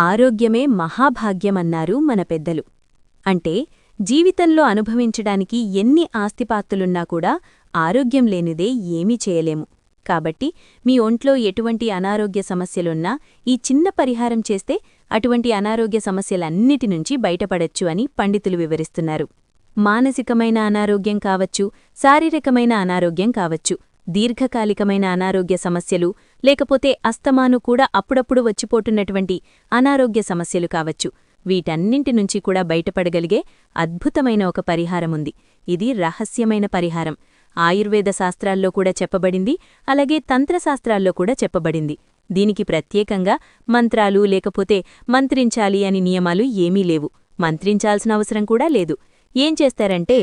ఆరోగ్యమే మహాభాగ్యమన్నారు మన పెద్దలు. అంటే జీవితంలో అనుభవించడానికి ఎన్ని ఆస్తిపాస్తులున్నా కూడా ఆరోగ్యం లేనిదే ఏమీ చేయలేము. కాబట్టి మీ ఒంట్లో ఎటువంటి అనారోగ్య సమస్యలున్నా ఈ చిన్న పరిహారం చేస్తే అటువంటి అనారోగ్య సమస్యలన్నిటి నుంచి బయటపడొచ్చు అని పండితులు వివరిస్తున్నారు. మానసికమైన అనారోగ్యం కావచ్చు, శారీరకమైన అనారోగ్యం కావచ్చు, దీర్ఘకాలికమైన అనారోగ్య సమస్యలు, లేకపోతే అస్తమాను కూడా అప్పుడప్పుడు వచ్చిపోతున్నటువంటి అనారోగ్య సమస్యలు కావచ్చు, వీటన్నింటి నుంచి కూడా బయటపడగలిగే అద్భుతమైన ఒక పరిహారముంది. ఇది రహస్యమైన పరిహారం. ఆయుర్వేద శాస్త్రాల్లో కూడా చెప్పబడింది, అలాగే తంత్రశాస్త్రాల్లో కూడా చెప్పబడింది. దీనికి ప్రత్యేకంగా మంత్రాలు లేకపోతే మంత్రించాలి అని నియమాలు ఏమీ లేవు. మంత్రించాల్సిన అవసరం కూడా లేదు. ఏం చేస్తారంటే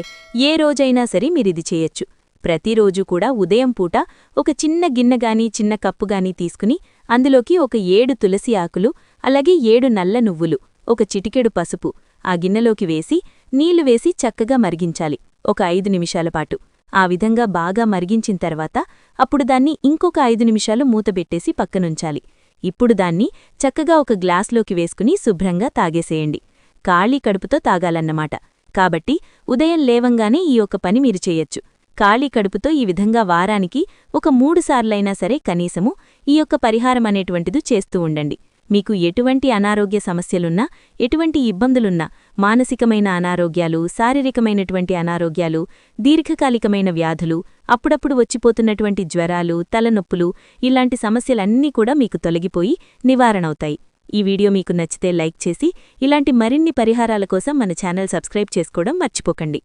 ఏ రోజైనా సరే మీరిది చేయొచ్చు. ప్రతిరోజు కూడా ఉదయం పూట ఒక చిన్న గిన్నెగాని చిన్న కప్పుగాని తీసుకుని అందులోకి ఒక 7 తులసి ఆకులు, అలాగే 7 నల్ల నువ్వులు, ఒక చిటికెడు పసుపు ఆ గిన్నెలోకి వేసి నీళ్లు వేసి చక్కగా మరిగించాలి ఒక 5 నిమిషాల పాటు. ఆ విధంగా బాగా మరిగించిన తర్వాత అప్పుడు దాన్ని ఇంకొక 5 నిమిషాలు మూతబెట్టేసి పక్కనుంచాలి. ఇప్పుడు దాన్ని చక్కగా ఒక గ్లాస్లోకి వేసుకుని శుభ్రంగా తాగేసేయండి. ఖాళీ కడుపుతో తాగాలన్నమాట. కాబట్టి ఉదయం లేవంగానే ఈ ఒక పని మీరు చేయొచ్చు. ఖాళీ కడుపుతో ఈ విధంగా వారానికి ఒక 3 సార్లైనా సరే కనీసము ఈ యొక్క పరిహారం అనేటువంటిది చేస్తూ ఉండండి. మీకు ఎటువంటి అనారోగ్య సమస్యలున్నా, ఎటువంటి ఇబ్బందులున్నా, మానసికమైన అనారోగ్యాలు, శారీరకమైనటువంటి అనారోగ్యాలు, దీర్ఘకాలికమైన వ్యాధులు, అప్పుడప్పుడు వచ్చిపోతున్నటువంటి జ్వరాలు, తలనొప్పులు, ఇలాంటి సమస్యలన్నీ కూడా మీకు తొలగిపోయి నివారణవుతాయి. ఈ వీడియో మీకు నచ్చితే లైక్ చేసి ఇలాంటి మరిన్ని పరిహారాల కోసం మన ఛానల్ సబ్స్క్రైబ్ చేసుకోవడం మర్చిపోకండి.